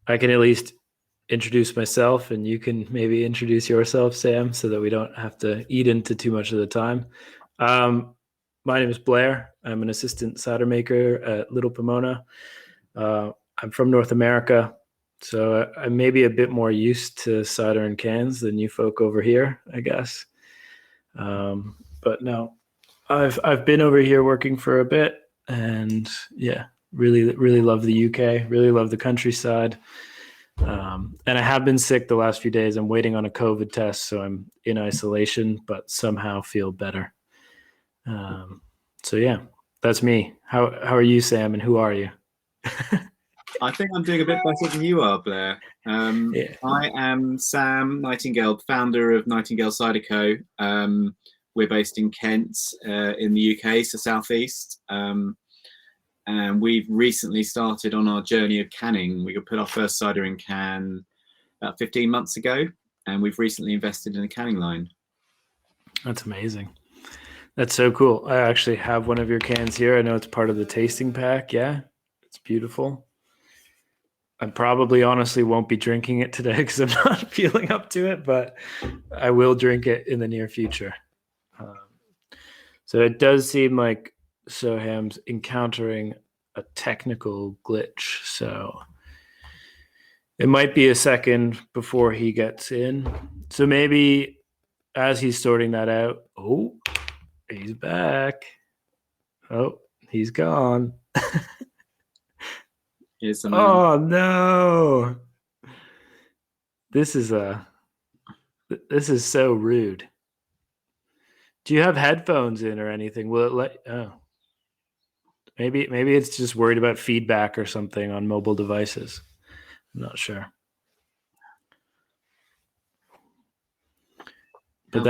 I can at least introduce myself, and you can maybe introduce yourself, Sam, so that we don't have to eat into too much of the time. My name is Blair. I'm an assistant cider maker at Little Pomona. I'm from North America, so I may be a bit more used to cider in cans than you folk over here, I guess. But no, I've been over here working for a bit, and yeah, really love the UK. Really love the countryside. And I have been sick the last few days. I'm waiting on a COVID test, so I'm in isolation, but somehow feel better. So yeah, that's me. How are you, Sam, and who are you? I think I'm doing a bit better than you are, Blair. Yeah, I am Sam Nightingale, founder of Nightingale Cider Co. We're based in Kent, in the UK, so southeast. And we've recently started on our journey of canning. We put our first cider in can about 15 months ago, and we've recently invested in a canning line. that's amazing. That's so cool. I actually have one of your cans here. I know it's part of the tasting pack. Yeah, it's beautiful. I probably honestly won't be drinking it today because I'm not feeling up to it, but I will drink it in the near future. Um, so it does seem like Soham's encountering a technical glitch. So it might be a second before he gets in. So maybe as he's sorting that out, oh, he's back. Oh, he's gone. Oh no. This is so rude. Do you have headphones in or anything? Will it let maybe it's just worried about feedback or something on mobile devices. I'm not sure. But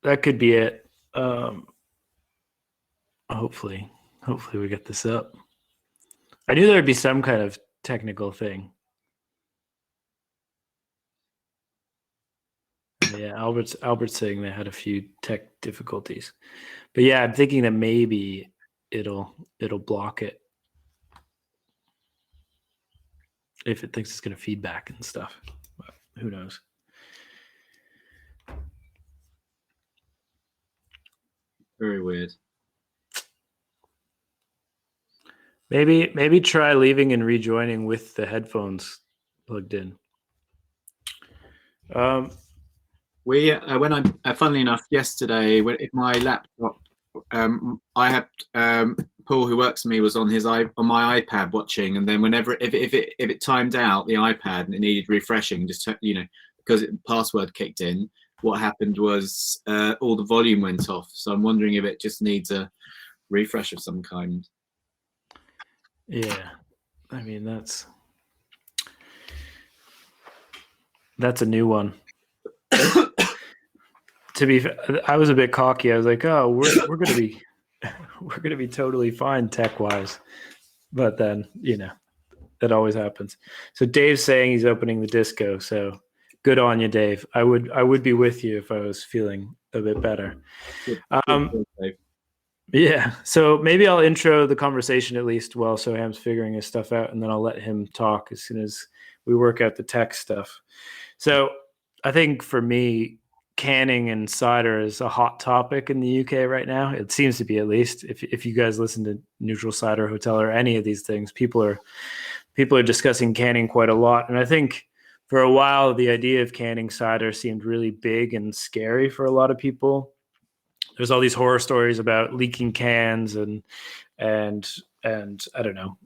that could be it. Hopefully we get this up. I knew there would be some kind of technical thing. Yeah, Albert's saying they had a few tech difficulties. But yeah, I'm thinking that maybe it'll block it if it thinks it's going to feedback and stuff. But who knows? Very weird. Maybe try leaving and rejoining with the headphones plugged in. Funnily enough, yesterday, if my laptop, I had Paul, who works for me, was on my iPad watching, and then whenever if it timed out the iPad and it needed refreshing, just because the password kicked in, what happened was all the volume went off. So I'm wondering if it just needs a refresh of some kind. Yeah, I mean that's a new one. To be, I was a bit cocky. I was like, "Oh, we're gonna be totally fine tech wise," but then that always happens. So Dave's saying he's opening the disco. So good on you, Dave. I would be with you if I was feeling a bit better. Yeah. So maybe I'll intro the conversation at least while Soham's figuring his stuff out, and then I'll let him talk as soon as we work out the tech stuff. So I think for me, canning and cider is a hot topic in the UK right now. It seems to be, at least. If you guys listen to Neutral Cider Hotel or any of these things, people are discussing canning quite a lot. And I think for a while, the idea of canning cider seemed really big and scary for a lot of people. There's all these horror stories about leaking cans and I don't know,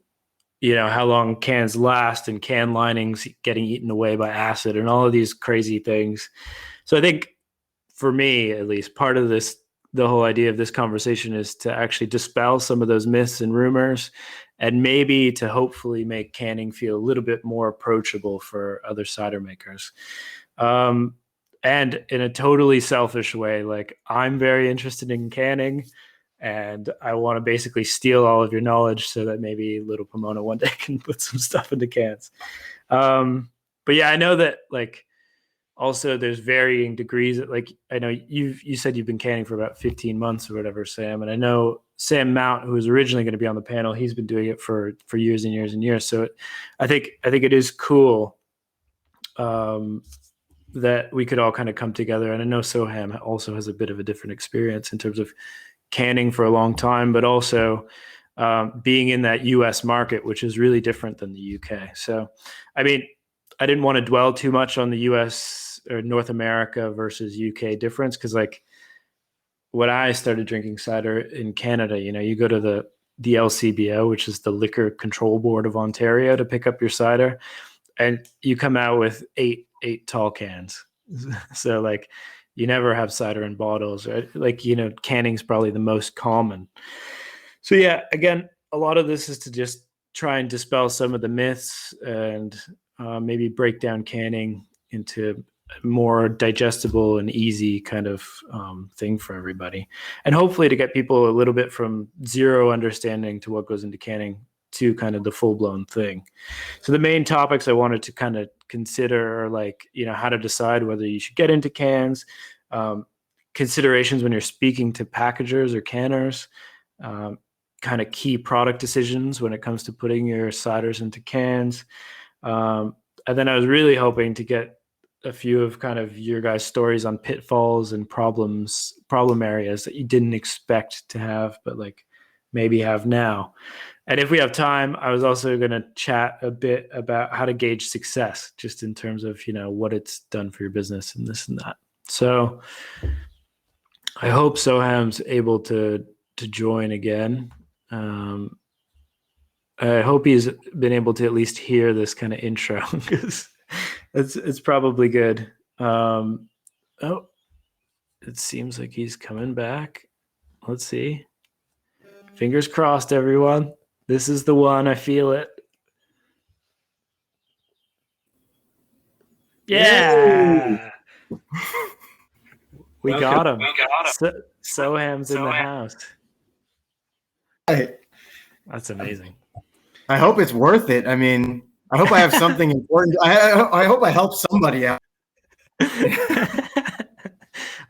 how long cans last and can linings getting eaten away by acid and all of these crazy things. So I think for me, at least, part of the whole idea of this conversation is to actually dispel some of those myths and rumors, and maybe to hopefully make canning feel a little bit more approachable for other cider makers. And in a totally selfish way, like, I'm very interested in canning, and I want to basically steal all of your knowledge so that maybe Little Pomona one day can put some stuff into cans. But yeah, I know that, like, also there's varying degrees. Like, I know you said you've been canning for about 15 months or whatever, Sam, and I know Sam Mount, who was originally going to be on the panel, he's been doing it for years and years and years. So I think it is cool that we could all kind of come together. And I know Soham also has a bit of a different experience in terms of canning for a long time, but also being in that US market, which is really different than the UK. So, I mean, I didn't want to dwell too much on the US or North America versus UK difference, because like when I started drinking cider in Canada, you know, you go to the LCBO, which is the Liquor Control Board of Ontario, to pick up your cider, and you come out with eight tall cans. So like you never have cider in bottles, right? Like, you know, canning's probably the most common. So yeah, again, a lot of this is to just try and dispel some of the myths and maybe break down canning into a more digestible and easy kind of thing for everybody. And hopefully to get people a little bit from zero understanding to what goes into canning to kind of the full-blown thing. So the main topics I wanted to kind of consider are like, you know, how to decide whether you should get into cans, considerations when you're speaking to packagers or canners, kind of key product decisions when it comes to putting your ciders into cans. And then I was really hoping to get a few of kind of your guys' stories on pitfalls and problem areas that you didn't expect to have, but like maybe have now. And if we have time, I was also going to chat a bit about how to gauge success, just in terms of, you know, what it's done for your business and this and that. So I hope Soham's able to join again. I hope he's been able to at least hear this kind of intro, because it's probably good. Oh, it seems like he's coming back. Let's see. Fingers crossed, everyone. This is the one. I feel it. Yeah. We got him. Soham's in the house. That's amazing. I hope it's worth it. I mean, I hope I have something important. I hope I help somebody out.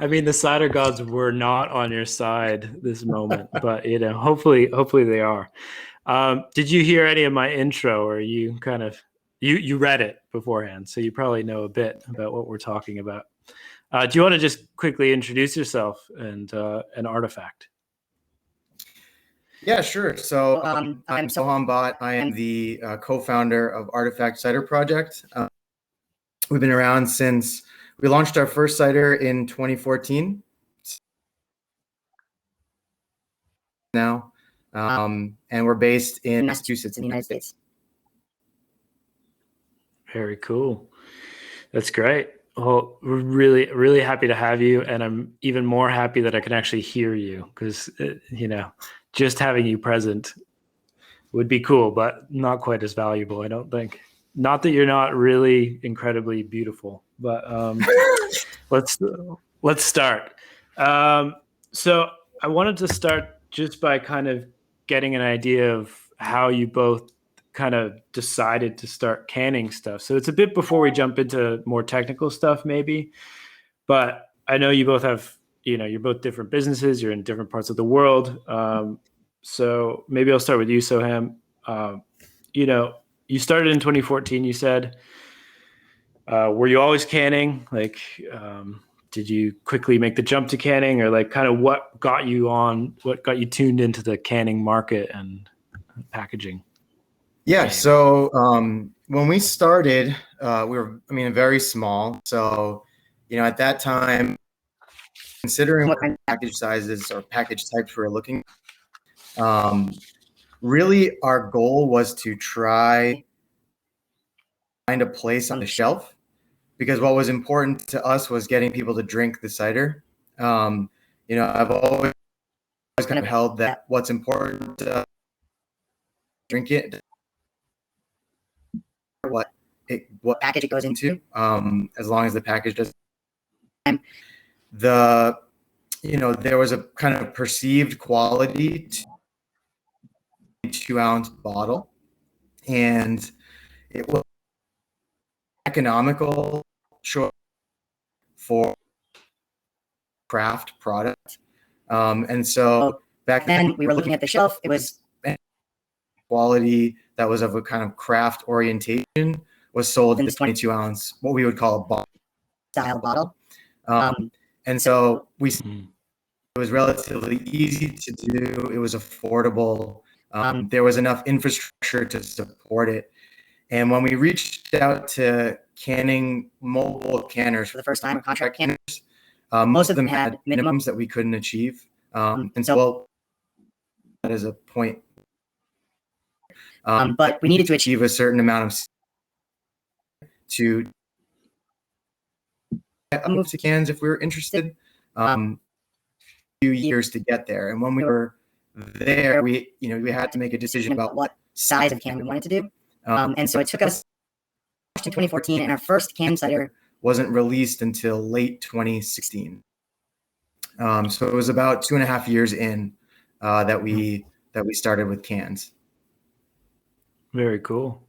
I mean, the cider gods were not on your side this moment, but you know, hopefully they are. Did you hear any of my intro, or you kind of you read it beforehand, so you probably know a bit about what we're talking about? Do you want to just quickly introduce yourself and an artifact? Yeah, sure. So I'm Soham Bhatt. I am the co-founder of Artifact Cider Project. We've been around since we launched our first cider in 2014. Now, and we're based in Massachusetts in the United States. Very cool. That's great. Well, we're really, really happy to have you. And I'm even more happy that I can actually hear you, because, you know, just having you present would be cool, but not quite as valuable, I don't think. Not that you're not really incredibly beautiful, but let's start. So I wanted to start just by kind of getting an idea of how you both kind of decided to start canning stuff. So it's a bit before we jump into more technical stuff, maybe, but I know you both have, you know, you're both different businesses, you're in different parts of the world. So maybe I'll start with you, Soham. You know, you started in 2014, you said. Were you always canning? Like, did you quickly make the jump to canning, or like kind of what got you tuned into the canning market and packaging? Yeah. So when we started, we were, very small. So, you know, at that time, considering what kind of package sizes or package types we were looking, really our goal was to try find a place on the shelf, because what was important to us was getting people to drink the cider. You know, I've always kind of held that what's important to drink it, what package it goes into, as long as the package does. There was a kind of perceived quality to a 2-ounce bottle, and it was economical choice for craft product. And so back then we were looking at the shelf. It was quality that was of a kind of craft orientation was sold in this 22 ounce, what we would call a bottle style bottle. And so it was relatively easy to do. It was affordable. There was enough infrastructure to support it. And when we reached out to canning mobile canners for the first time, or contract canners, most of them had minimums that we couldn't achieve. And so that is a point. But we needed to achieve a certain amount of to move to cans if we were interested. Few years to get there, and when we were there, we had to make a decision about what size of can we wanted to do. And so it took us to 2014, and our first can cider wasn't released until late 2016. So it was about 2.5 years in that we started with cans. Very cool.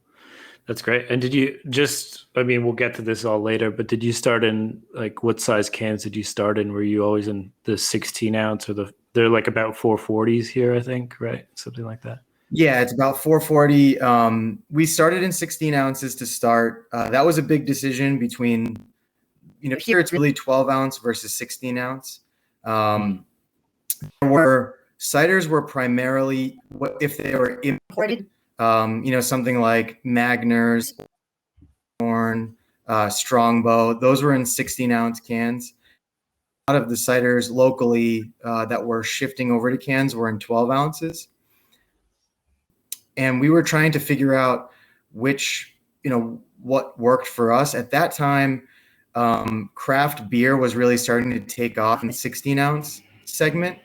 That's great. And did you we'll get to this all later, but did you start in, like, what size cans did you start in? Were you always in the 16 ounce or they're like about 440s here, I think, right? Something like that. Yeah, it's about 440. We started in 16 ounces to start. That was a big decision between, here it's really 12 ounce versus 16 ounce. Ciders were primarily, if they were imported, something like Magners, Strongbow, those were in 16 ounce cans. A lot of the ciders locally that were shifting over to cans were in 12 ounces. And we were trying to figure out what worked for us. At that time, craft beer was really starting to take off in the 16 ounce segment.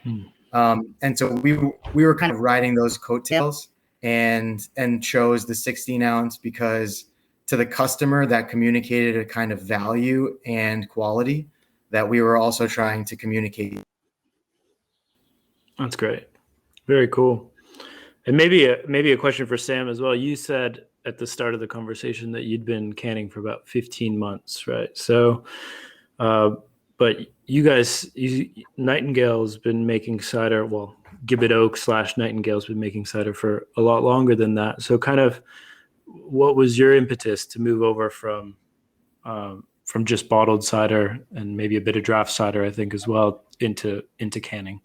And so we were kind of riding those coattails and chose the 16 ounce because to the customer that communicated a kind of value and quality that we were also trying to communicate. That's great. Very cool. And maybe a question for Sam as well. You said at the start of the conversation that you'd been canning for about 15 months, right? So, but you guys, Nightingale's been making cider. Well, Gibbet Oak / Nightingale's been making cider for a lot longer than that. So, kind of, what was your impetus to move over from just bottled cider and maybe a bit of draft cider, I think, as well, into canning?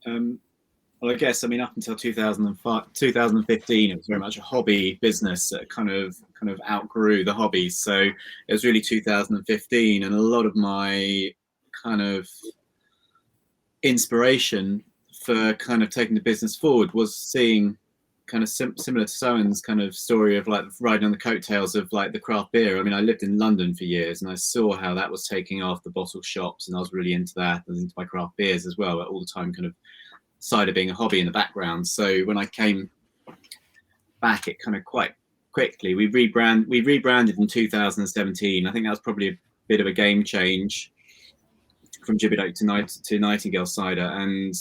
Well, I guess, up until 2015, it was very much a hobby business that kind of outgrew the hobby. So it was really 2015, and a lot of my kind of inspiration for kind of taking the business forward was seeing kind of similar to Sohan's kind of story of like riding on the coattails of like the craft beer. I lived in London for years, and I saw how that was taking off the bottle shops, and I was really into that. I was into my craft beers as well, but all the time kind of cider being a hobby in the background. So when I came back, it kind of quite quickly, we rebranded in 2017. I think that was probably a bit of a game change from Gibbet Oak to Nightingale Cider, and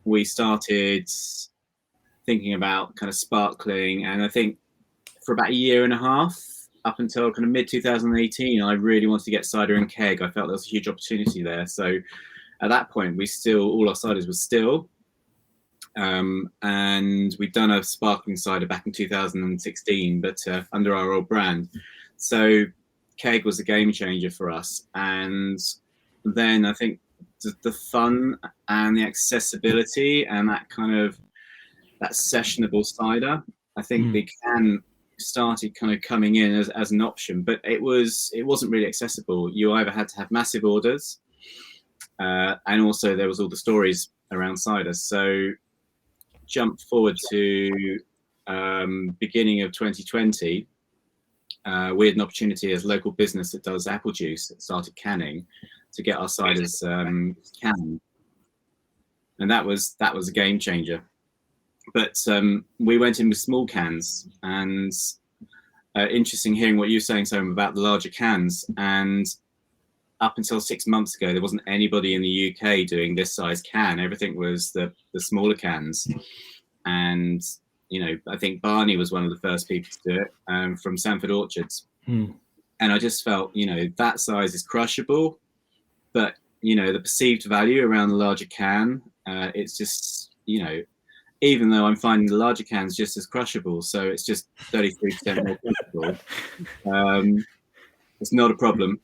we started thinking about kind of sparkling. And I think for about 1.5 years, up until kind of mid 2018, I really wanted to get cider in keg. I felt there was a huge opportunity there. So at that point, all our ciders were still. And we'd done a sparkling cider back in 2016, but under our old brand. So keg was a game changer for us. And then I think the fun and the accessibility and that kind of that sessionable cider, I think the can started kind of coming in as an option, but it wasn't really accessible. You either had to have massive orders, and also there was all the stories around cider. So jump forward to beginning of 2020, we had an opportunity as a local business that does apple juice that started canning to get our ciders canned, and that was a game changer. But we went in with small cans, and interesting hearing what you were saying, Soham, about the larger cans. And up until 6 months ago, there wasn't anybody in the UK doing this size can. Everything was the smaller cans. And, I think Barney was one of the first people to do it from Sanford Orchards. And I just felt, that size is crushable, but, the perceived value around the larger can It's just, even though I'm finding the larger cans just as crushable, so it's just 33% more crushable. It's not a problem.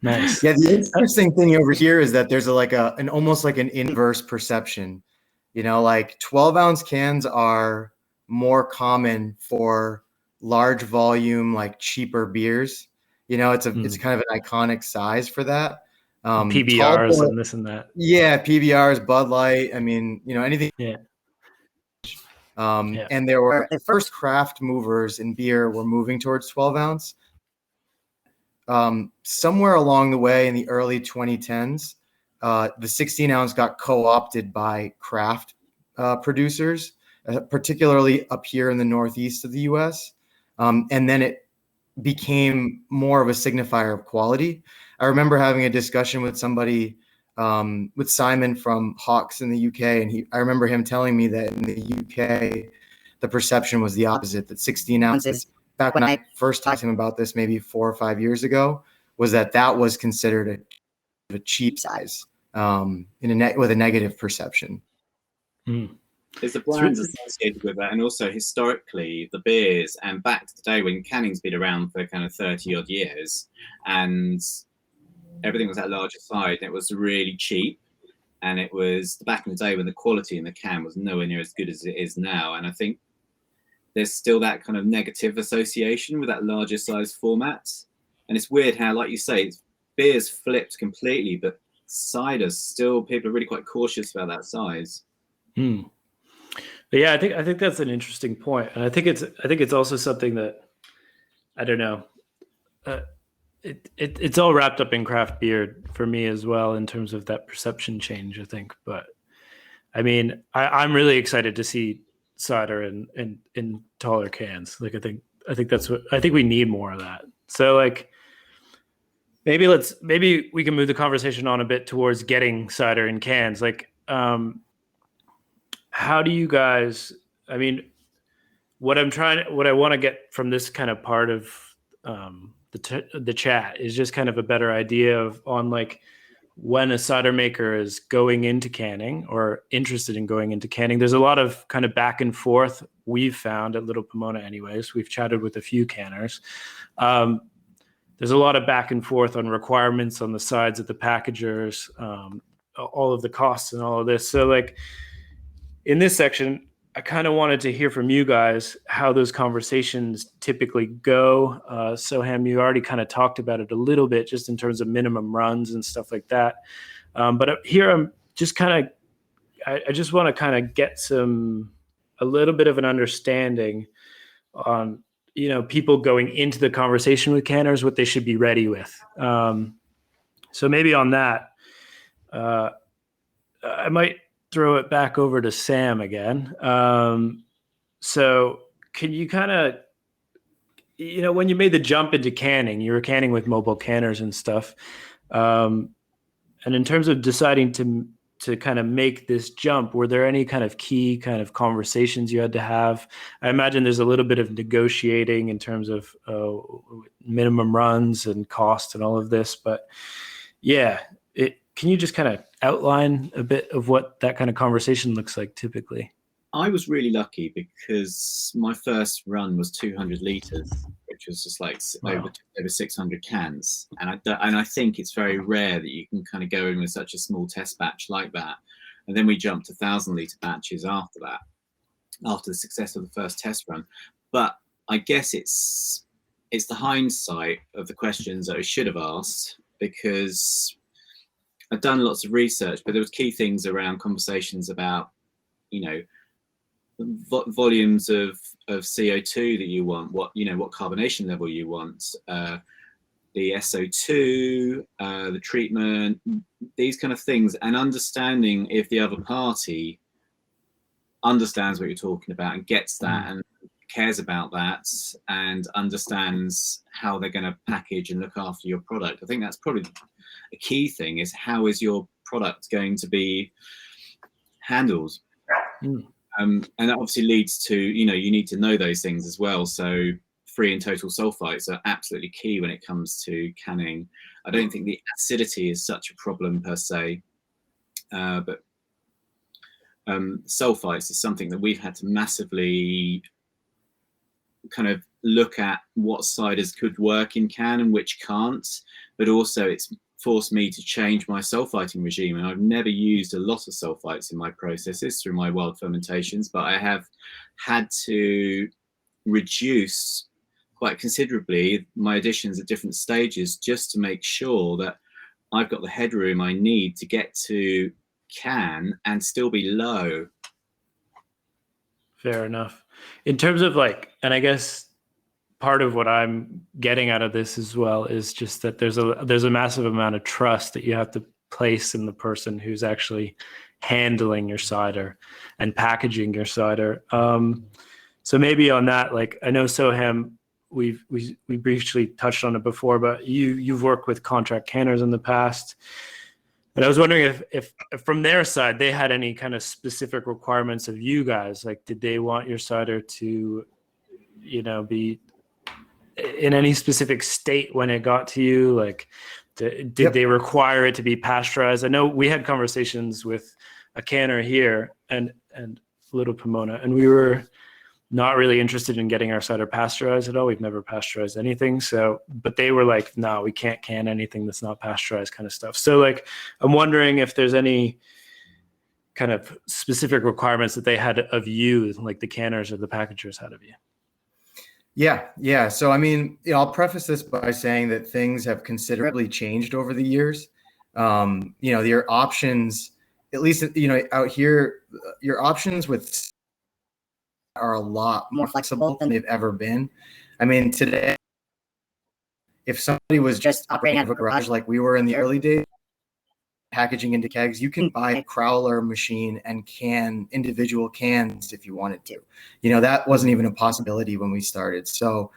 Nice. Yeah, the interesting thing over here is that there's an almost like an inverse perception. Like 12-ounce cans are more common for large volume, like cheaper beers. It's kind of an iconic size for that. PBRs and this and that. Yeah, PBRs, Bud Light. I mean, anything. Yeah. And there were the first craft movers in beer were moving towards 12-ounce. Somewhere along the way in the early 2010s, the 16-ounce got co-opted by craft producers, particularly up here in the northeast of the U.S. And then it became more of a signifier of quality. I remember having a discussion with somebody, with Simon from Hawks in the UK, and I remember him telling me that in the UK, the perception was the opposite, that 16 ounces, back when I first talked to him about this maybe 4 or 5 years ago, was that was considered a cheap size, with a negative perception. There's the brands associated with that, and also historically the beers, and back to today when canning's been around for kind of 30 odd years, and everything was that larger side, and it was really cheap, and it was back in the day when the quality in the can was nowhere near as good as it is now. And I think there's still that kind of negative association with that larger size format. And it's weird how, like you say, beer's flipped completely, but cider's still, people are really quite cautious about that size. But yeah, I think that's an interesting point, and I think it's also something that, I don't know, it's all wrapped up in craft beer for me as well in terms of that perception change, I think. But I mean, I'm really excited to see cider in taller cans. Like I think we need more of that. So like maybe we can move the conversation on a bit towards getting cider in cans. Like how do you guys, I mean, what I want to get from this kind of part of the chat is just kind of a better idea on like when a cider maker is going into canning or interested in going into canning. There's a lot of kind of back and forth we've found at Little Pomona anyways. We've chatted with a few canners. There's a lot of back and forth on requirements on the sides of the packagers, all of the costs and all of this. So like in this section, I kind of wanted to hear from you guys how those conversations typically go. Soham, you already kind of talked about it a little bit just in terms of minimum runs and stuff like that. But here I'm just kind of, I just want to kind of get a little bit of an understanding on, people going into the conversation with canners, what they should be ready with. So maybe on that, I might throw it back over to Sam again. So can you kind of, when you made the jump into canning, you were canning with mobile canners and stuff. And in terms of deciding to kind of make this jump, were there any kind of key kind of conversations you had to have? I imagine there's a little bit of negotiating in terms of minimum runs and cost and all of this, but yeah, can you just kind of outline a bit of what that kind of conversation looks like typically? I was really lucky because my first run was 200 litres, which was just like over 600 cans. And I think it's very rare that you can kind of go in with such a small test batch like that. And then we jumped to 1,000-litre batches after that, after the success of the first test run. But I guess it's the hindsight of the questions that I should have asked, because I've done lots of research, but there was key things around conversations about, volumes of CO2 that you want, what carbonation level you want, the SO2, the treatment, these kind of things, and understanding if the other party understands what you're talking about and gets that and cares about that and understands how they're going to package and look after your product. I think that's probably a key thing, is how is your product going to be handled? And that obviously leads to, you need to know those things as well. So free and total sulfites are absolutely key when it comes to canning. I don't think the acidity is such a problem per se, but sulfites is something that we've had to massively kind of look at what ciders could work in can and which can't, but also it's forced me to change my sulfiting regime. And I've never used a lot of sulfites in my processes through my wild fermentations, but I have had to reduce quite considerably my additions at different stages just to make sure that I've got the headroom I need to get to can and still be low. Fair enough. In terms of like, and I guess part of what I'm getting out of this as well is just that there's a massive amount of trust that you have to place in the person who's actually handling your cider and packaging your cider. So maybe on that, like I know Soham, we briefly touched on it before, but you've worked with contract canners in the past. And I was wondering if from their side, they had any kind of specific requirements of you guys. Like, did they want your cider to, be in any specific state when it got to you? Like, did they require it to be pasteurized? I know we had conversations with a canner here and Little Pomona, and we were not really interested in getting our cider pasteurized at all. We've never pasteurized anything. So, but they were like, no, we can't can anything that's not pasteurized kind of stuff. So like, I'm wondering if there's any kind of specific requirements that they had of you, like the canners or the packagers had of you. Yeah. So, I mean, I'll preface this by saying that things have considerably changed over the years. Your options, at least, out here, your options with are a lot more flexible than they've ever been. I mean, today, if somebody was just operating out of a garage like we were in the early days, packaging into kegs, you can buy a crowler machine and can individual cans if you wanted to. That wasn't even a possibility when we started. So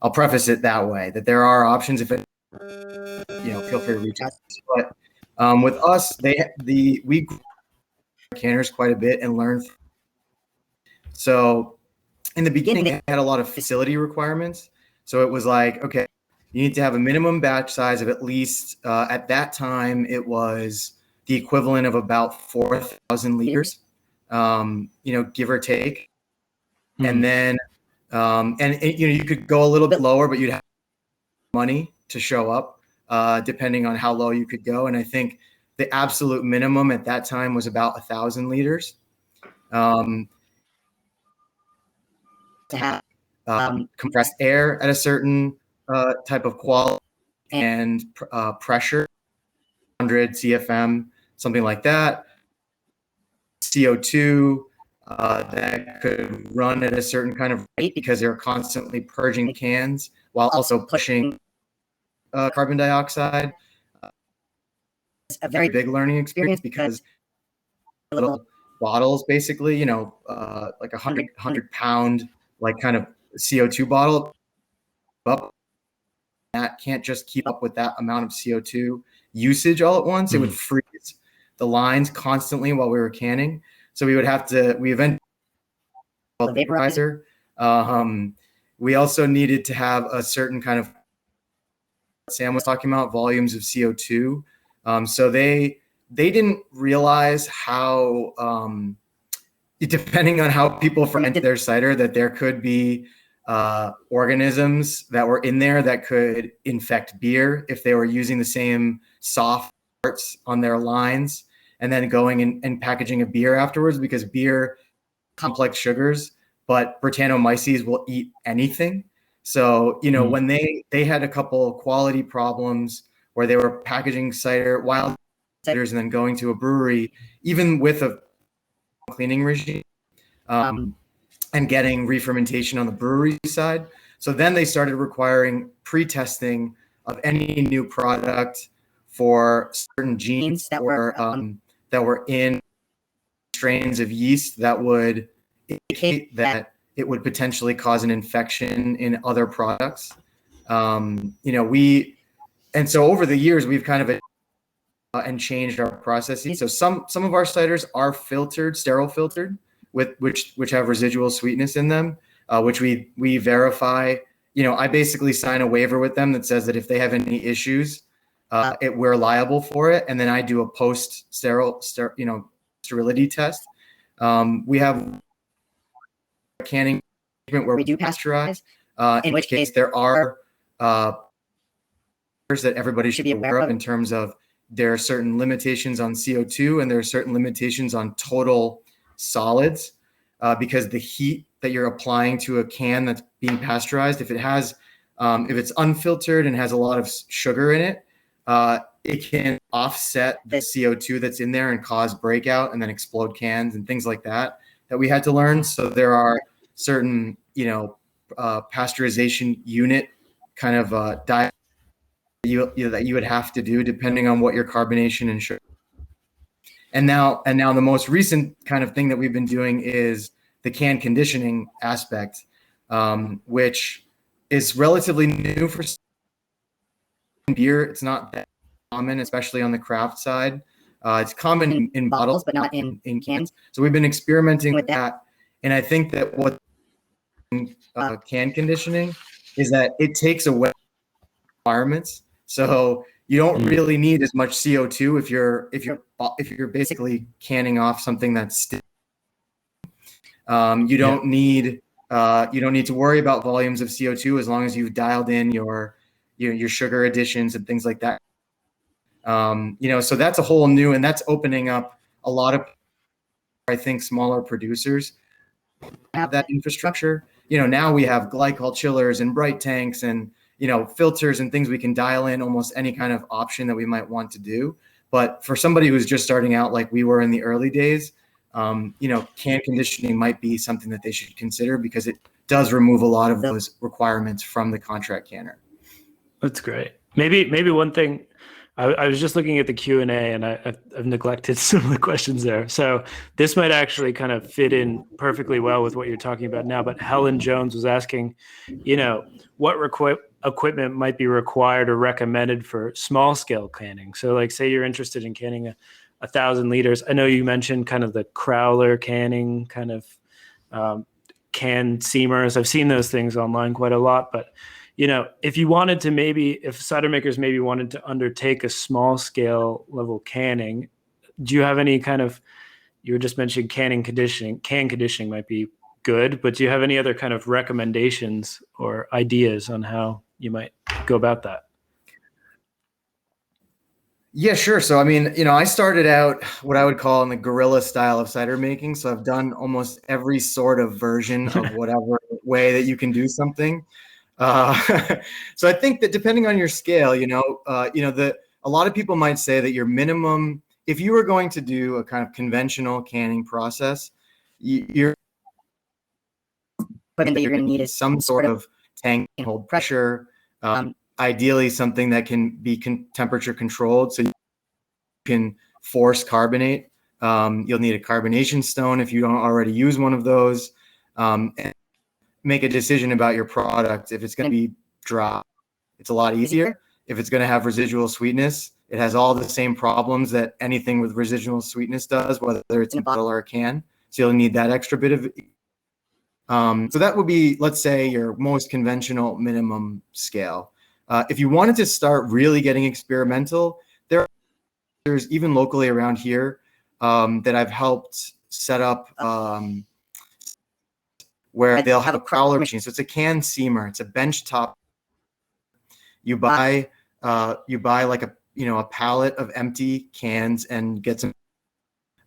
I'll preface it that way, that there are options. If it, feel free to reach out. But with us, we canners quite a bit and learned. So in the beginning, they had a lot of facility requirements. So it was like, okay, you need to have a minimum batch size of at least, at that time, it was the equivalent of about 4,000 liters, give or take. And then, you could go a little bit lower, but you'd have money to show up, depending on how low you could go. And I think the absolute minimum at that time was about 1,000 liters. To have compressed air at a certain type of quality and pressure, 100 CFM, something like that. CO2 that could run at a certain kind of rate because they're constantly purging cans while also pushing carbon dioxide. It's a very big learning experience because little bottles, basically, like 100 pound, like kind of CO2 bottle up. That can't just keep up with that amount of CO2 usage all at once. It would freeze the lines constantly while we were canning. So we eventually called the vaporizer. We also needed to have a certain kind of, Sam was talking about, volumes of CO2. So they didn't realize how, depending on how people fermented their cider, that there could be organisms that were in there that could infect beer if they were using the same soft parts on their lines and then going and packaging a beer afterwards, because beer complex sugars, but Brettanomyces will eat anything. So, when they had a couple of quality problems where they were packaging wild ciders and then going to a brewery, even with a cleaning regime, and getting re-fermentation on the brewery side. So then they started requiring pre-testing of any new product for certain genes that were in strains of yeast that would indicate that it would potentially cause an infection in other products. And so over the years we've kind of and changed our processes. So some of our ciders are sterile filtered, which have residual sweetness in them, which we verify. I basically sign a waiver with them that says that if they have any issues, we're liable for it. And then I do a post sterility test. We have canning where we do pasteurize, in which case there are that everybody should be aware of in terms of there are certain limitations on CO2 and there are certain limitations on total solids, because the heat that you're applying to a can that's being pasteurized, if it's unfiltered and has a lot of sugar in it, it can offset the CO2 that's in there and cause breakout and then explode cans and things like that we had to learn. So there are certain, pasteurization unit kind of diet that you would have to do depending on what your carbonation and sugar. And now the most recent kind of thing that we've been doing is the can conditioning aspect, which is relatively new for beer. It's not that common, especially on the craft side. It's common in bottles, but not in cans. So we've been experimenting with that. And I think that what can conditioning is that it takes away requirements. So you don't really need as much CO2 if you're basically canning off something that's still. You don't need to worry about volumes of CO2 as long as you've dialed in your sugar additions and things like that. So that's a whole new, and that's opening up a lot of, I think, smaller producers have that infrastructure. Now we have glycol chillers and bright tanks and, filters and things we can dial in almost any kind of option that we might want to do. But for somebody who's just starting out, like we were in the early days, can conditioning might be something that they should consider because it does remove a lot of those requirements from the contract canner. That's great. Maybe one thing, I was just looking at the Q&A and I've neglected some of the questions there. So this might actually kind of fit in perfectly well with what you're talking about now. But Helen Jones was asking, what equipment might be required or recommended for small scale canning. So like say you're interested in canning 1,000 liters. I know you mentioned kind of the crowler canning kind of can seamers. I've seen those things online quite a lot, but if you wanted to if cider makers maybe wanted to undertake a small scale level canning, do you have any kind of, you were just mentioning can conditioning might be good, but do you have any other kind of recommendations or ideas on how you might go about that? Yeah, sure. So, I started out what I would call in the guerrilla style of cider making. So I've done almost every sort of version of whatever way that you can do something. So I think that depending on your scale, a lot of people might say that your minimum, if you were going to do a kind of conventional canning process, you're going to need some sort of tank and hold pressure. Ideally, something that can be temperature controlled, so you can force carbonate. You'll need a carbonation stone if you don't already use one of those. And make a decision about your product. If it's going to be dry, it's a lot easier. If it's going to have residual sweetness, it has all the same problems that anything with residual sweetness does, whether it's in a bottle or a can. So you'll need that extra bit of. So that would be, let's say, your most conventional minimum scale. If you wanted to start really getting experimental, there's even locally around here that I've helped set up. Where they'll have a crowler machine. So it's a can seamer. It's a bench top. You buy like a pallet of empty cans and get some.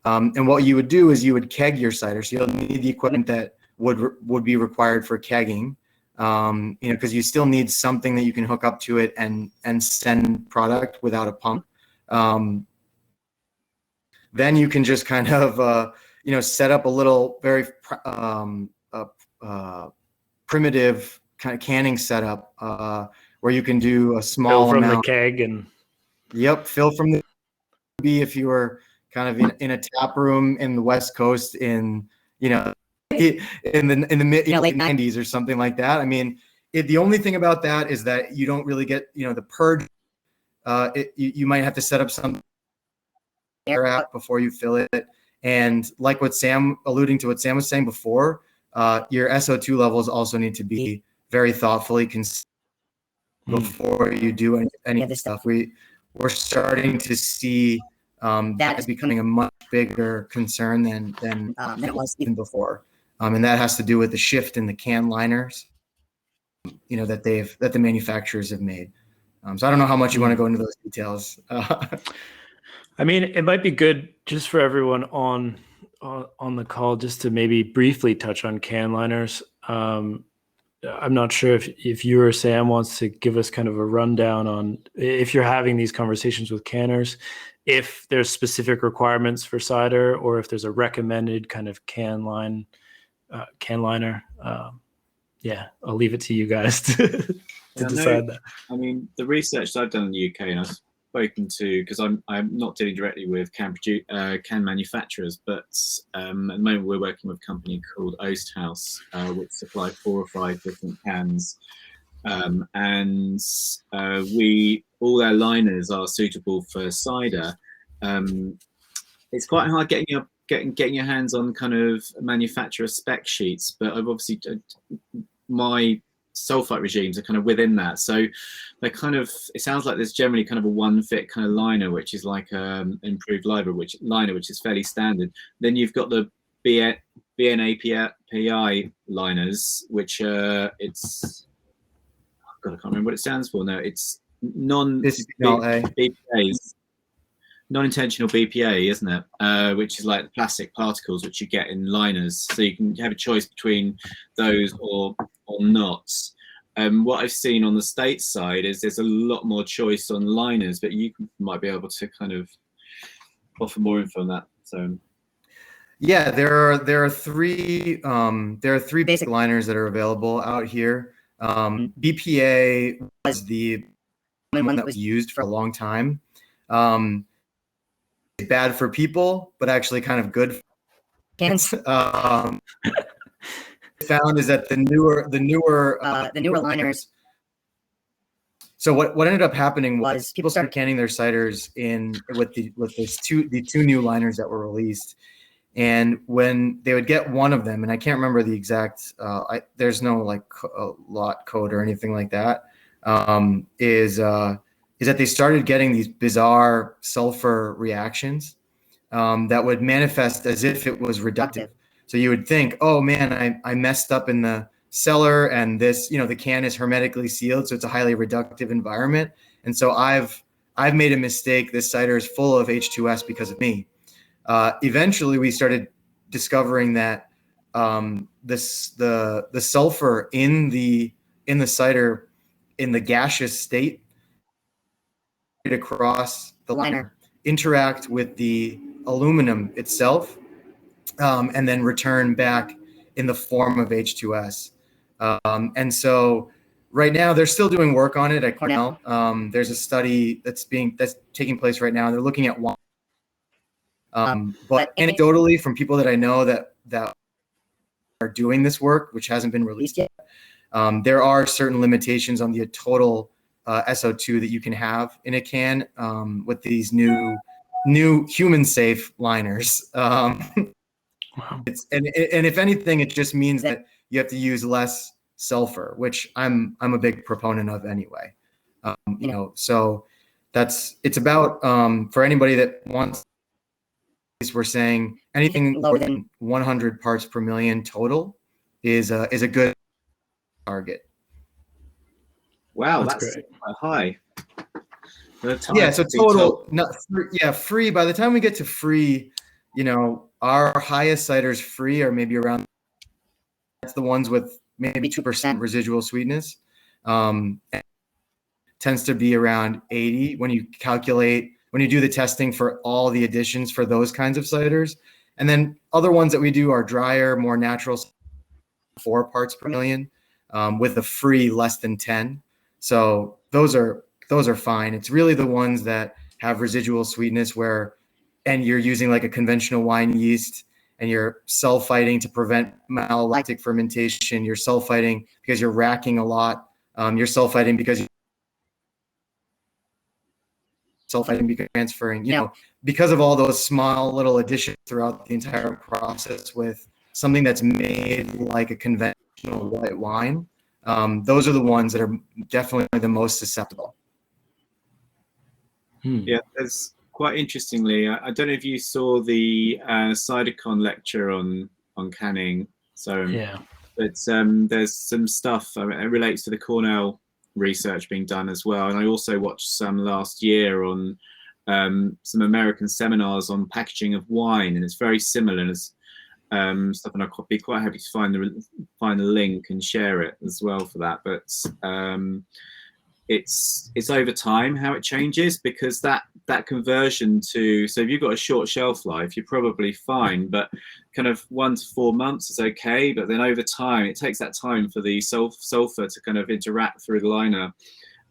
And what you would do is you would keg your cider. So you'll need the equipment that would be required for kegging. Because you still need something that you can hook up to it and send product without a pump. Then you can just kind of set up a little very primitive kind of canning setup where you can do a small fill from amount. The keg and fill from the if you were kind of in a tap room in the West Coast in the mid late 90s or something like that. The only thing about that is that you don't really get the purge. You might have to set up some air out before you fill it, and like what Sam was saying before. Your SO2 levels also need to be very thoughtfully considered before you do any of this stuff. We're starting to see that is becoming a much bigger concern than it was even before. And that has to do with the shift in the can liners, that the manufacturers have made. So I don't know how much you want to go into those details. I mean, it might be good just for everyone on the call just to maybe briefly touch on can liners. I'm not sure if you or Sam wants to give us kind of a rundown on if you're having these conversations with canners, if there's specific requirements for cider, or if there's a recommended kind of can liner. Yeah, I'll leave it to you guys to decide that. I mean, the research that I've done in the UK, and I've spoken to, because I'm not dealing directly with can manufacturers, but at the moment we're working with a company called Oasthouse, which supply 4 or 5 different cans, and all their liners are suitable for cider. It's quite hard getting your hands on kind of manufacturer spec sheets, but I've obviously my sulfite regimes are kind of within that, so they're kind of, it sounds like there's generally kind of a one fit kind of liner, which is like improved liner, which is fairly standard. Then you've got the BNAPI liners, which it's, God, I can't remember what it stands for now. It's non-BPAs. Non-intentional BPA, isn't it? Which is like plastic particles which you get in liners. So you can have a choice between those or not. What I've seen on the States side is there's a lot more choice on liners, but you might be able to kind of offer more info on that. So yeah, there are three basic liners that are available out here. BPA was the one that was used for a long time. It's bad for people, but actually kind of good for cans. Found is that the newer liners. So what ended up happening was people started canning their ciders with the two new liners that were released, and when they would get one of them, and I can't remember the exact, there's no like lot code or anything like that, is that they started getting these bizarre sulfur reactions that would manifest as if it was reductive. So you would think, oh man, I messed up in the cellar, and this, the can is hermetically sealed, so it's a highly reductive environment. And so I've made a mistake. This cider is full of H2S because of me. Eventually, we started discovering that the sulfur in the cider in the gaseous state across the liner, interact with the aluminum itself, and then return back in the form of H2S. And so right now they're still doing work on it at Cornell. There's a study that's taking place right now. They're looking at wine. But anecdotally, from people that I know that are doing this work, which hasn't been released yet, there are certain limitations on the total SO2 that you can have in a can with these new human safe liners. Wow. And if anything, it just means that you have to use less sulfur, which I'm a big proponent of anyway. So it's about for anybody that wants. We're saying anything lower than 100 parts per million total is a good target. Wow, that's quite high. Yeah, so total, free. By the time we get to free, our highest ciders free are maybe around. That's the ones with maybe 2% residual sweetness. Tends to be around 80 when you do the testing for all the additions for those kinds of ciders. And then other ones that we do are drier, more natural, 4 parts per million, with a free less than 10. So those are fine. It's really the ones that have residual sweetness and you're using like a conventional wine yeast, and you're sulfiting to prevent malolactic fermentation. You're sulfiting because you're racking a lot. You're sulfiting because transferring, because of all those small little additions throughout the entire process with something that's made like a conventional white wine. Those are the ones that are definitely the most susceptible. Yeah, there's quite interestingly, I don't know if you saw the CiderCon lecture on canning. So Yeah. but there's some stuff it relates to the Cornell research being done as well. And I also watched some last year on some American seminars on packaging of wine, and it's very similar as stuff. And I'll be quite happy to find the link and share it as well for that. But it's over time how it changes, because that conversion to, so if you've got a short shelf life, you're probably fine, but kind of 1 to 4 months is okay. But then over time, it takes that time for the sulfur to kind of interact through the liner,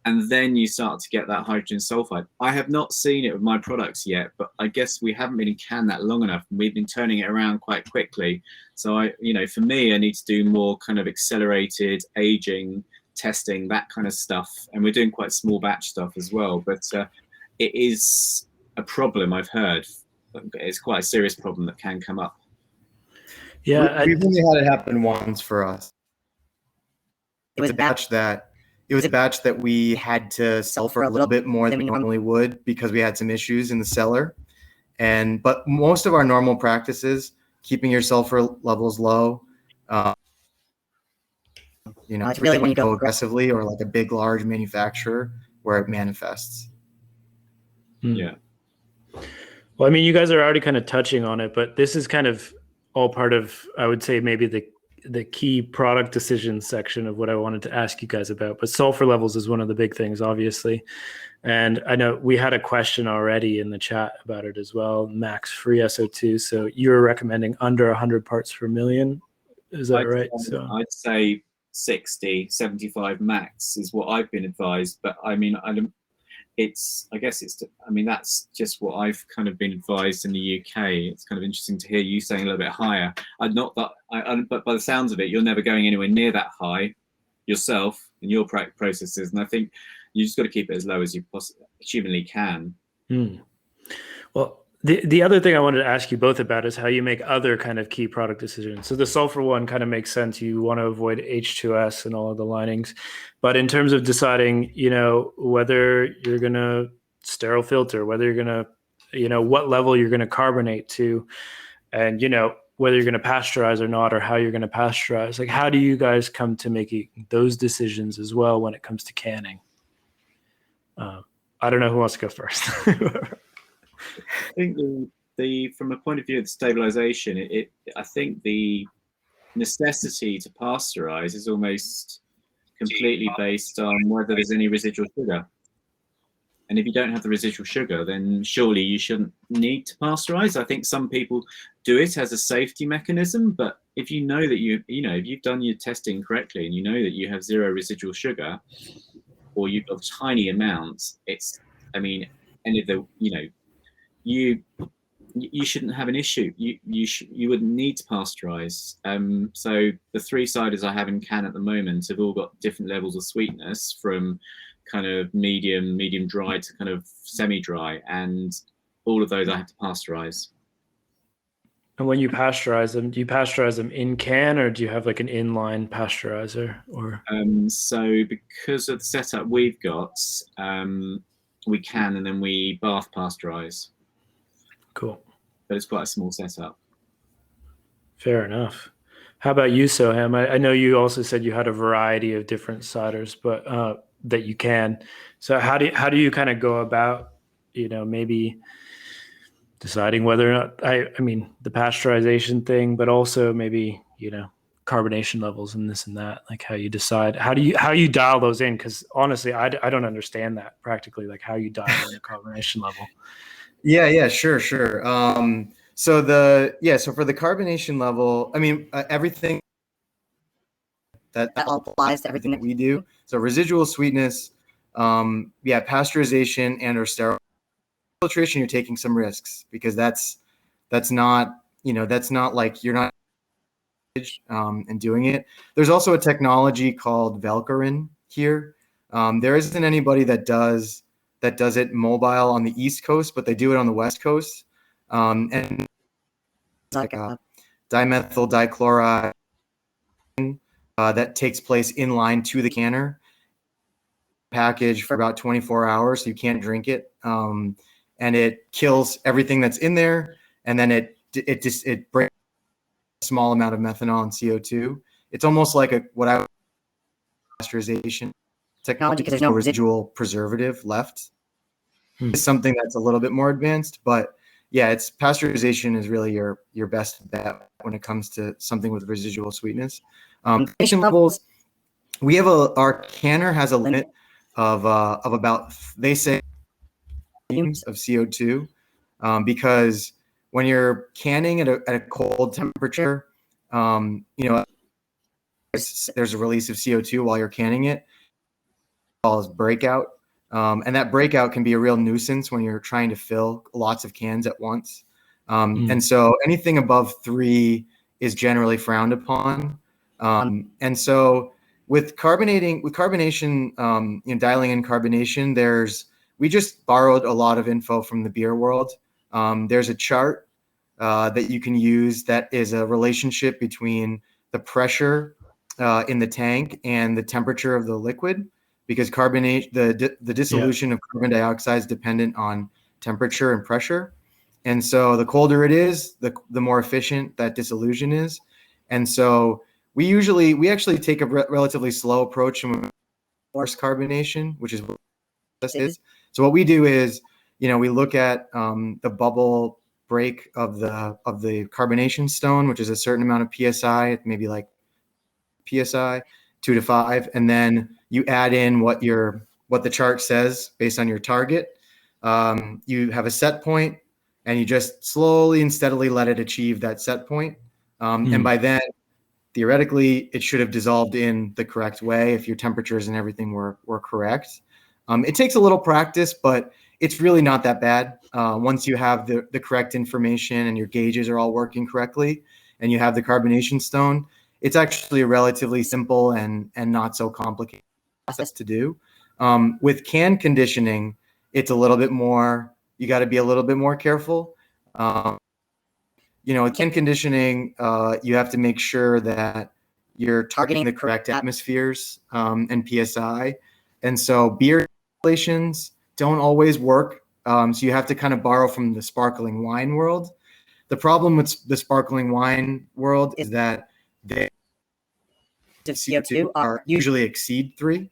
and then you start to get that hydrogen sulfide. I have not seen it with my products yet, but I guess we haven't been in can that long enough, and we've been turning it around quite quickly. So for me, I need to do more kind of accelerated aging testing, that kind of stuff, and we're doing quite small batch stuff as well. But it is a problem. I've heard it's quite a serious problem that can come up. Yeah, we've only had it happen once for us. It was a batch that we had to sell for a little bit more than we normally would because we had some issues in the cellar. But most of our normal practices, keeping your sulfur levels low, it's really when you go aggressively or like a big, large manufacturer where it manifests. Yeah. Well, I mean, you guys are already kind of touching on it, but this is kind of all part of, I would say, maybe the key product decision section of what I wanted to ask you guys about. But sulfur levels is one of the big things, obviously. And I know we had a question already in the chat about it as well, max free SO2. So you're recommending under 100 parts per million. Is that right? So I'd say 60, 75 max is what I've been advised. But I mean, that's just what I've kind of been advised in the UK. It's kind of interesting to hear you saying a little bit higher. But by the sounds of it, you're never going anywhere near that high yourself in your processes. And I think you just got to keep it as low as you humanly can. Well, the other thing I wanted to ask you both about is how you make other kind of key product decisions. So the sulfur one kind of makes sense. You want to avoid H2S and all of the linings. But in terms of deciding, whether you're going to sterile filter, whether you're going to, what level you're going to carbonate to, and, whether you're going to pasteurize or not, or how you're going to pasteurize, like how do you guys come to making those decisions as well when it comes to canning? I don't know who wants to go first. I think from a point of view of stabilization, I think the necessity to pasteurize is almost completely based on whether there's any residual sugar. And if you don't have the residual sugar, then surely you shouldn't need to pasteurize. I think some people do it as a safety mechanism, but if you know that if you've done your testing correctly and you know that you have zero residual sugar, or you've got tiny amounts, you shouldn't have an issue. You wouldn't need to pasteurize. So the 3 ciders I have in can at the moment have all got different levels of sweetness, from kind of medium dry to kind of semi-dry, and all of those I have to pasteurize. And when you pasteurize them, do you pasteurize them in can, or do you have like an inline pasteurizer? Or so because of the setup we've got, we can, and then we bath pasteurize. Cool. But it's quite a small setup. Fair enough. How about you, Soham? I know you also said you had a variety of different ciders, but that you can. So how do you kind of go about, maybe deciding whether or not, I mean, the pasteurization thing, but also maybe, carbonation levels and this and that, like how you decide, how you dial those in? Because honestly, I don't understand that practically, like how you dial in the carbonation level. Yeah, sure. So for the carbonation level, I mean, everything that all applies to everything that we do. So residual sweetness, pasteurization and or sterile filtration, you're taking some risks, because that's not like you're not and doing it. There's also a technology called Velcorin here. There isn't anybody that does it mobile on the East Coast, but they do it on the West Coast. And it's like a dimethyl dichloride that takes place in line to the canner, package for about 24 hours, so you can't drink it. and it kills everything that's in there, and then it breaks a small amount of methanol and CO2. It's almost like what I would pasteurization technology, because there's no residual preservative left. It's something that's a little bit more advanced, but yeah, it's carbonation is really your best bet when it comes to something with residual sweetness. Carbonation levels, we have our canner has a limit of about, they say, of CO2, because when you're canning at a cold temperature, there's a release of CO2 while you're canning it, called breakout. And that breakout can be a real nuisance when you're trying to fill lots of cans at once. And so anything above 3 is generally frowned upon. And so with carbonation, dialing in carbonation, we just borrowed a lot of info from the beer world. There's a chart that you can use that is a relationship between the pressure in the tank and the temperature of the liquid, because the dissolution of carbon dioxide is dependent on temperature and pressure. And so the colder it is, the more efficient that dissolution is. And so we actually take a relatively slow approach and force carbonation, which is what this is. So what we do is, we look at the bubble break of the carbonation stone, which is a certain amount of PSI, maybe like PSI 2 to 5, and then you add in what the chart says based on your target. You have a set point, and you just slowly and steadily let it achieve that set point. And by then, theoretically, it should have dissolved in the correct way if your temperatures and everything were correct. It takes a little practice, but it's really not that bad. Once you have the correct information and your gauges are all working correctly, and you have the carbonation stone, it's actually a relatively simple and not so complicated process to do. With can conditioning, it's a little bit more, you got to be a little bit more careful. With can conditioning, you have to make sure that you're targeting the correct atmospheres and PSI. And so beer regulations don't always work. So you have to kind of borrow from the sparkling wine world. The problem with the sparkling wine world is that the CO2 are usually exceed 3.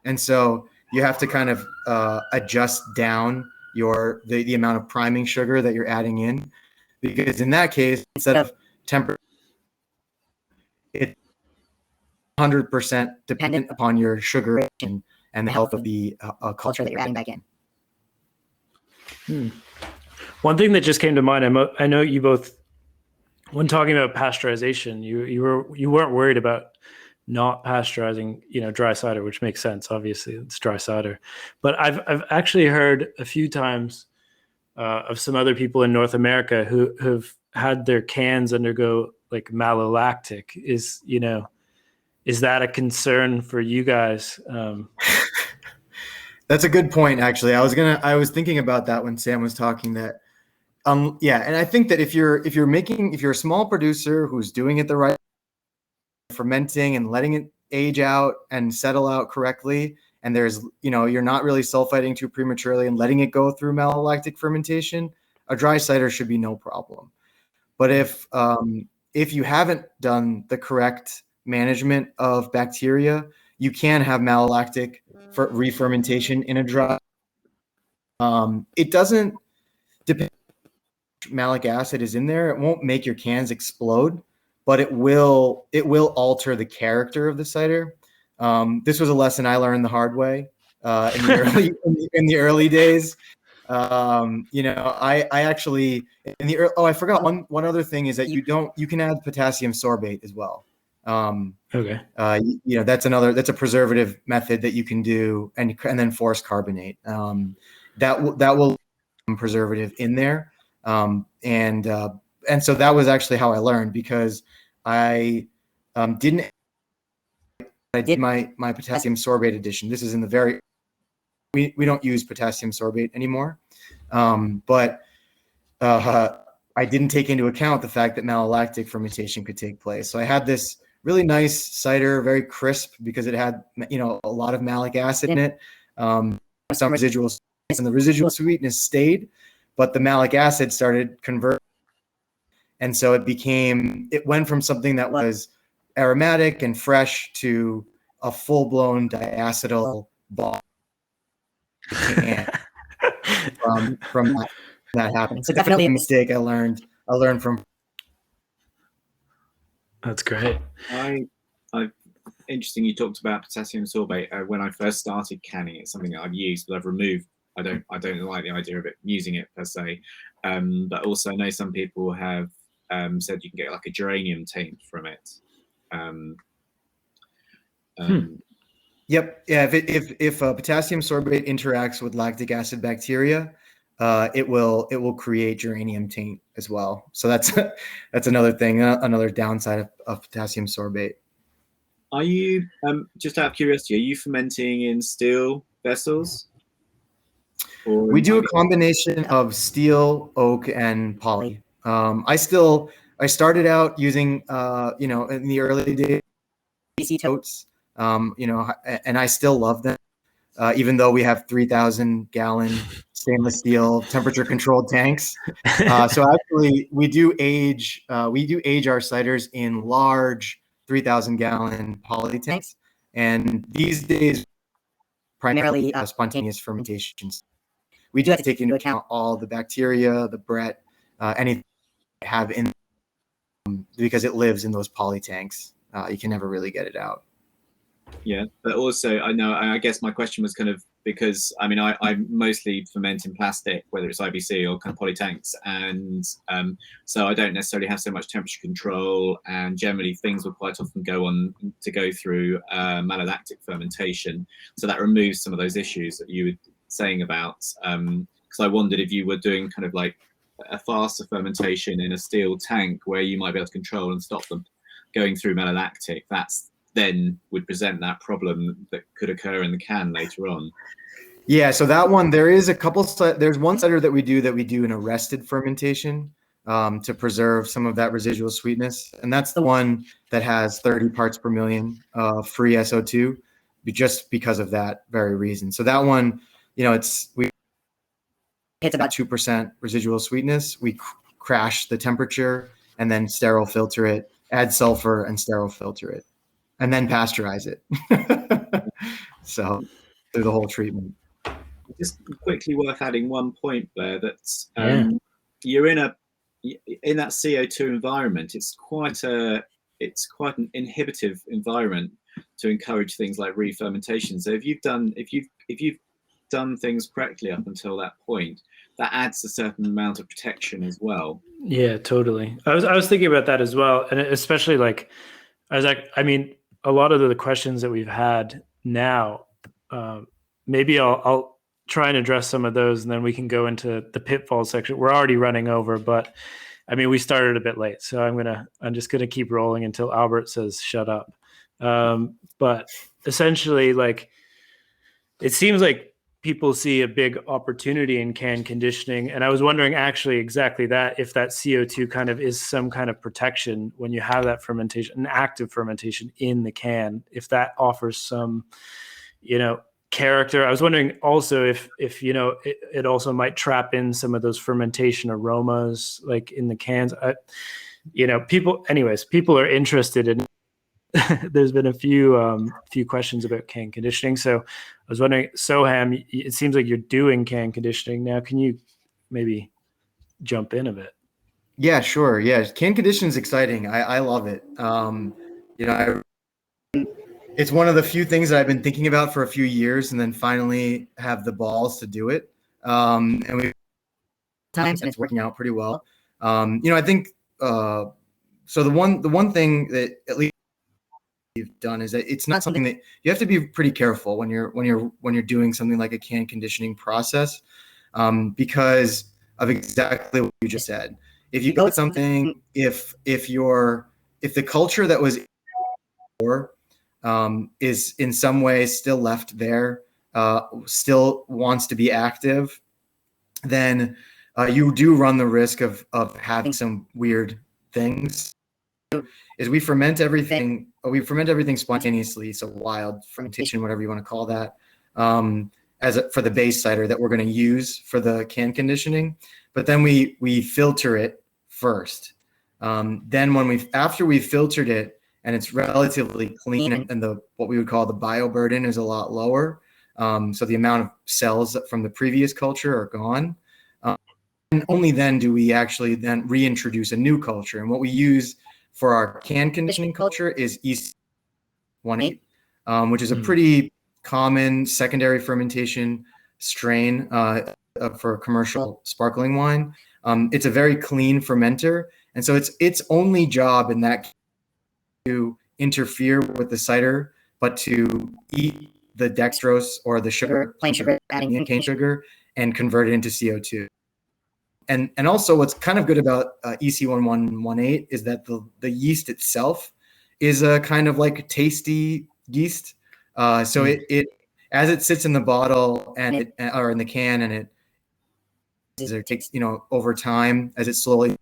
And so you have to kind of adjust down the amount of priming sugar that you're adding in, because in that case, instead of temperature, it's 100% dependent upon your sugar and the health of the culture that you're adding back in. One thing that just came to mind, I know you both, when talking about pasteurization, you weren't worried about not pasteurizing, dry cider, which makes sense. Obviously, it's dry cider. But I've actually heard a few times of some other people in North America who've had their cans undergo like malolactic. Is that a concern for you guys? That's a good point, actually. I was thinking about that when Sam was talking that. And I think that if you're a small producer who's doing it the right, fermenting and letting it age out and settle out correctly, and there's you're not really sulfiting too prematurely and letting it go through malolactic fermentation, a dry cider should be no problem. But if you haven't done the correct management of bacteria, you can have malolactic re-fermentation in a dry. It doesn't depend how much malic acid is in there. It won't make your cans explode, but it will alter the character of the cider. This was a lesson I learned the hard way in the early days. I actually I forgot one other thing is that you can add potassium sorbate as well. Okay. That's a preservative method that you can do, and then force carbonate. That will preservative in there. And so that was actually how I learned, because I did my potassium sorbate addition. This is in the we don't use potassium sorbate anymore. But I didn't take into account the fact that malolactic fermentation could take place. So I had this really nice cider, very crisp, because it had a lot of malic acid in it, some residual and the residual sweetness stayed, but the malic acid started converting. And so it went from something that was aromatic and fresh to a full-blown diacetyl ball. from that happening. So definitely a mistake I learned from. That's great. I interesting. You talked about potassium sorbate. When I first started canning, it's something that I've used, but I've removed. I don't like the idea of it using it per se. But also, I know some people have said you can get like a geranium taint from it. Yep. Yeah. If potassium sorbate interacts with lactic acid bacteria, it will create geranium taint as well. So that's another thing, another downside of potassium sorbate. Are you just out of curiosity? Are you fermenting in steel vessels? We do a combination of steel, oak, and poly. I started out using in the early days PC totes, and I still love them. Even though we have 3,000-gallon stainless steel temperature controlled tanks. So actually we do age our ciders in large 3,000-gallon poly tanks. And these days, primarily spontaneous fermentations. We do have to take into account all the bacteria, the Brett, anything we have in because it lives in those poly tanks. You can never really get it out. Yeah, but also I guess my question was kind of because I mostly ferment in plastic, whether it's IBC or kind of poly tanks, and so I don't necessarily have so much temperature control, and generally things will quite often go through malolactic fermentation, so that removes some of those issues that you were saying about. Because I wondered if you were doing kind of like a faster fermentation in a steel tank where you might be able to control and stop them going through malolactic. Then would present that problem that could occur in the can later on. Yeah, so that one, there's one cider that we do in arrested fermentation to preserve some of that residual sweetness. And that's the one that has 30 parts per million free SO2, just because of that very reason. So that one, it's about 2% residual sweetness. We crash the temperature and then sterile filter it, add sulfur and sterile filter it, and then pasteurize it. So through the whole treatment. Just quickly worth adding one point there, that you're in that CO2 environment. It's quite an inhibitive environment to encourage things like re-fermentation. So if you've done things correctly up until that point, that adds a certain amount of protection as well. Yeah, totally. I was thinking about that as well, and especially a lot of the questions that we've had now, maybe I'll try and address some of those, and then we can go into the pitfall section. We're already running over, but we started a bit late, so I'm just gonna keep rolling until Albert says shut up. But essentially, it seems like people see a big opportunity in can conditioning, and I was wondering actually exactly that, if that CO2 kind of is some kind of protection when you have that fermentation, an active fermentation in the can, if that offers some character. I was wondering also if it also might trap in some of those fermentation aromas like in the cans. People are interested in there's been a few questions about can conditioning. So I was wondering, Soham, it seems like you're doing can conditioning now. Can you maybe jump in a bit? Yeah, sure. Yeah, can conditioning is exciting. I love it. It's one of the few things that I've been thinking about for a few years, and then finally have the balls to do it. And it's working out pretty well. I think so. The one thing that at least you've done is that it's not something that you have to be pretty careful when you're doing something like a can conditioning process, because of exactly what you just said. If you go with something, if the culture that was is in some way still left there, still wants to be active, then you do run the risk of having some weird things. Is we ferment everything spontaneously, so wild fermentation, whatever you want to call that. And for the base cider that we're going to use for the can conditioning. But then we filter it first. Then after we filtered it and it's relatively clean and what we would call the bioburden is a lot lower. So the amount of cells from the previous culture are gone. And only then do we actually then reintroduce a new culture. And what we use for our can conditioning culture is EC18, which is a pretty common secondary fermentation strain for commercial sparkling wine. It's a very clean fermenter. And so its only job in that to interfere with the cider, but to eat the dextrose or the sugar, plain sugar, adding in cane sugar, and convert it into CO2. And also what's kind of good about EC1118 is that the yeast itself is a kind of like tasty yeast. So it as it sits in the bottle or in the can, and it takes, over time as it slowly,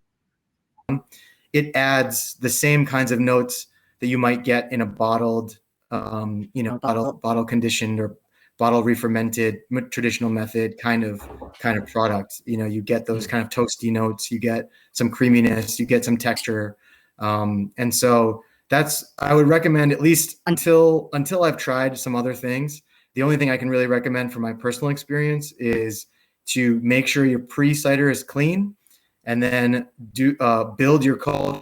it adds the same kinds of notes that you might get in a bottled, bottle conditioned or bottle re-fermented traditional method kind of product. You get those kind of toasty notes, you get some creaminess, you get some texture. And so I would recommend, at least until I've tried some other things, the only thing I can really recommend from my personal experience is to make sure your pre-cider is clean, and then build your culture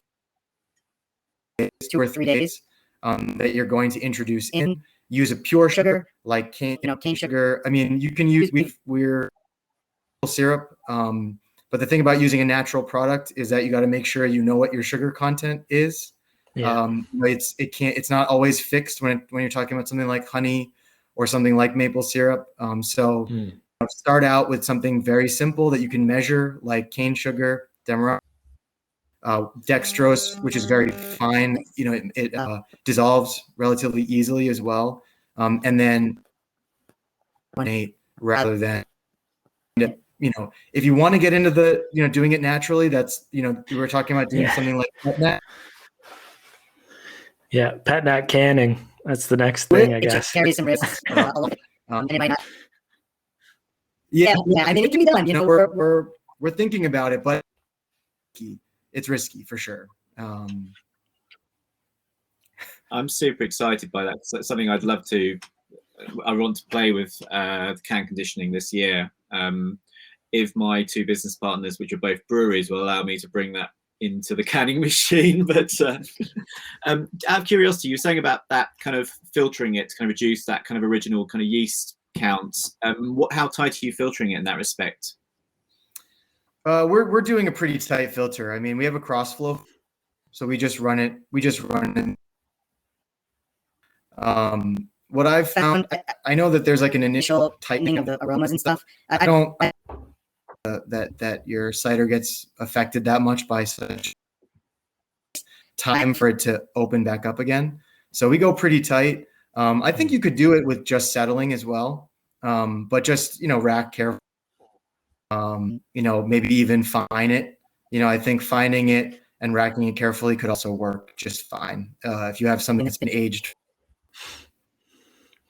2 or 3 days that you're going to introduce in. Use a pure sugar like cane sugar. I mean, you can use we're syrup, but the thing about using a natural product is that you got to make sure you know what your sugar content is. Yeah. It's not always fixed when you're talking about something like honey or something like maple syrup. Start out with something very simple that you can measure, like cane sugar, dextrose, which is very fine. It dissolves relatively easily as well. And then rather than, if you want to get into the, doing it naturally, that's, we were talking about doing something like that. Yeah, pet nat canning. That's the next thing, I guess. Carry some risks. Yeah. I mean, it can be done. We're thinking about it, but it's risky for sure. I'm super excited by that. So it's something I want to play with the can conditioning this year. If my 2 business partners, which are both breweries, will allow me to bring that into the canning machine. But out of curiosity, you were saying about that kind of filtering it to kind of reduce that kind of original kind of yeast count. How tight are you filtering it in that respect? We're doing a pretty tight filter. I mean, we have a cross flow, so we just run it. What I've found, I know that there's like an initial tightening of the aromas and stuff. I don't that your cider gets affected that much by such time for it to open back up again. So we go pretty tight. I think you could do it with just settling as well, but just rack careful. Maybe even fine it. I think fining it and racking it carefully could also work just fine. If you have something that's been aged.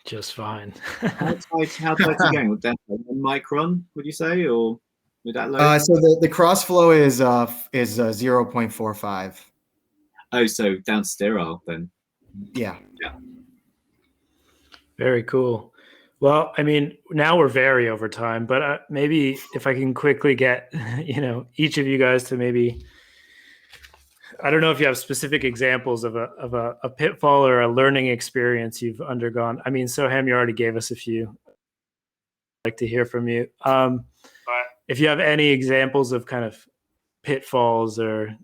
Just fine. How tight are you going with that? 1 micron, would you say, or with that low? So the cross flow is 0.45. Oh, so down sterile then. Yeah. Very cool. Well, I mean, now we're very over time, but maybe if I can quickly get, each of you guys to maybe, I don't know if you have specific examples of a pitfall or a learning experience you've undergone. I mean, Soham, you already gave us a few. I'd like to hear from you. If you have any examples of kind of pitfalls or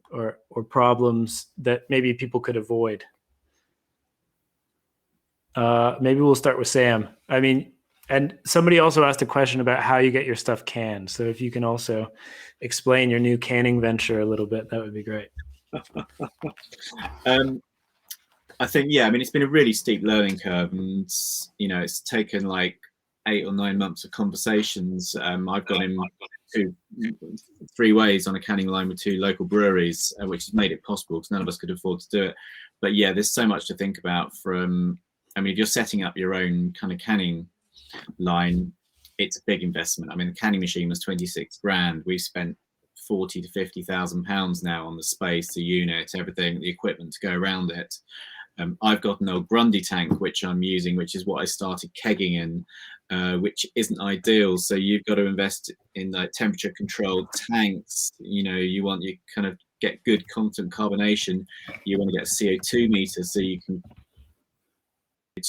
problems that maybe people could avoid. Maybe we'll start with Sam. I mean, and somebody also asked a question about how you get your stuff canned. So if you can also explain your new canning venture a little bit, that would be great. I think, it's been a really steep learning curve, and it's taken like 8 or 9 months of conversations. I've gone in 3 ways on a canning line with 2 local breweries, which has made it possible because none of us could afford to do it. But there's so much to think about. If you're setting up your own kind of canning line, it's a big investment. I mean, the canning machine was 26 grand. We've spent 40 to 50,000 pounds now on the space, the unit, everything, the equipment to go around it. I've got an old Grundy tank which I'm using, which is what I started kegging in, which isn't ideal. So you've got to invest in like temperature controlled tanks. You know, you want you kind of get good constant carbonation. You want to get a CO2 meter so you can.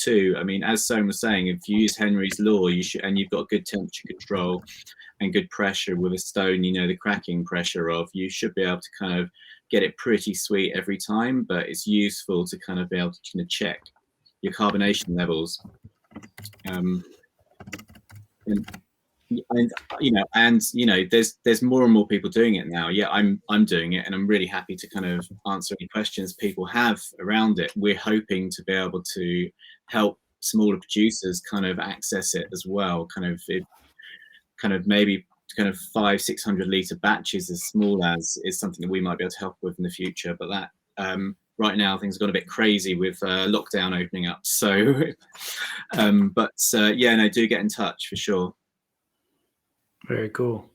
I mean, as Soham was saying, if you use Henry's law, you should, and you've got good temperature control and good pressure with a stone, you know the cracking pressure of, you should be able to kind of get it pretty sweet every time. But it's useful to kind of be able to kind of check your carbonation levels. And there's more and more people doing it now. Yeah, I'm doing it, and I'm really happy to kind of answer any questions people have around it. We're hoping to be able to help smaller producers kind of access it as well. Maybe 500-600 litre batches as small as is something that we might be able to help with in the future. But that right now things have gone a bit crazy with lockdown opening up. So, do get in touch for sure. Very cool.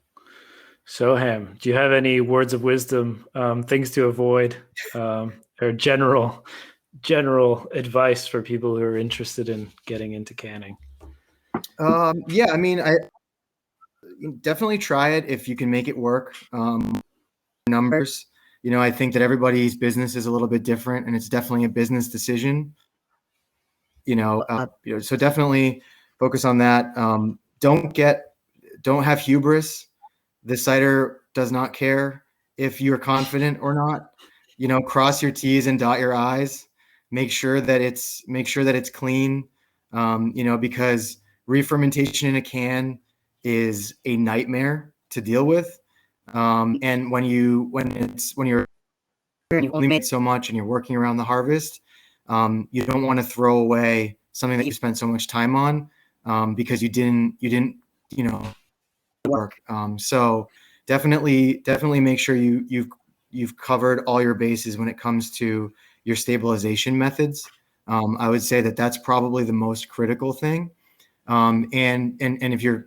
Soham, do you have any words of wisdom, things to avoid, or general advice for people who are interested in getting into canning? Yeah, I mean, I definitely try it if you can make it work. Numbers, you know, I think that everybody's business is a little bit different, and it's definitely a business decision. So definitely focus on that. Don't have hubris. The cider does not care if you're confident or not. You know, cross your T's and dot your I's. Make sure that it's clean. Because re-fermentation in a can is a nightmare to deal with. And when you're only made so much and you're working around the harvest, you don't want to throw away something that you spent so much time on because you didn't work. So definitely make sure you've covered all your bases when it comes to your stabilization methods. I would say that that's probably the most critical thing. And if you're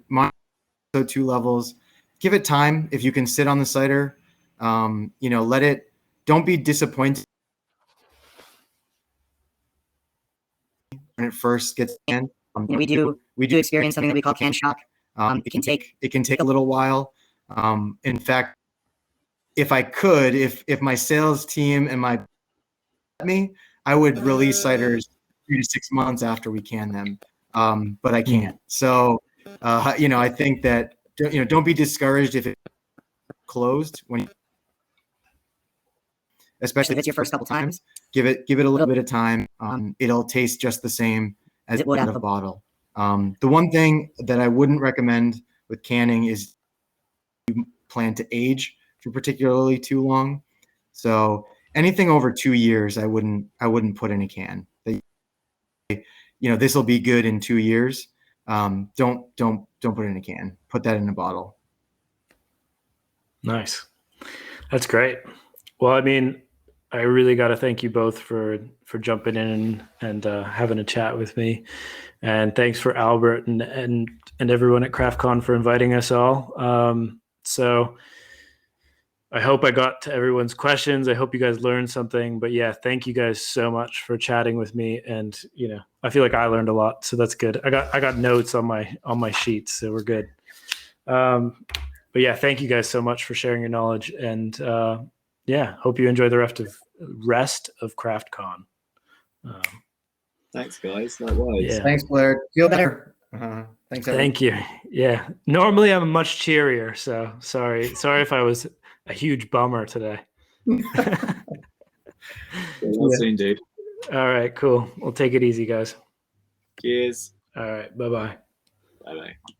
SO2 levels, give it time. If you can sit on the cider, let it. Don't be disappointed when it first gets in. We do experience something that we call can shock. It can take a little while. In fact, if my sales team and I would release ciders 3 to 6 months after we can them. But I can't. So, I think that, don't be discouraged if it's closed especially if it's your first couple times. Give it a little bit of time. It'll taste just the same as it would out of a bottle. The one thing that I wouldn't recommend with canning is you plan to age for particularly too long. So anything over 2 years, I wouldn't put in a can. This will be good in 2 years. Don't put it in a can. Put that in a bottle. Nice. That's great. Well, I mean, I really got to thank you both for jumping in and having a chat with me. And thanks for Albert and everyone at CraftCon for inviting us all. So I hope I got to everyone's questions. I hope you guys learned something. But yeah, thank you guys so much for chatting with me. And I feel like I learned a lot, so that's good. I got notes on my sheets, so we're good. But yeah, thank you guys so much for sharing your knowledge. And hope you enjoy the rest of CraftCon. Thanks, guys. Likewise. Yeah. Thanks, Blair. Feel better. Thanks. Everyone. Thank you. Yeah. Normally I'm much cheerier, so sorry if I was a huge bummer today. Soon, dude. All right, cool. We'll take it easy, guys. Cheers. All right. Bye-bye. Bye-bye.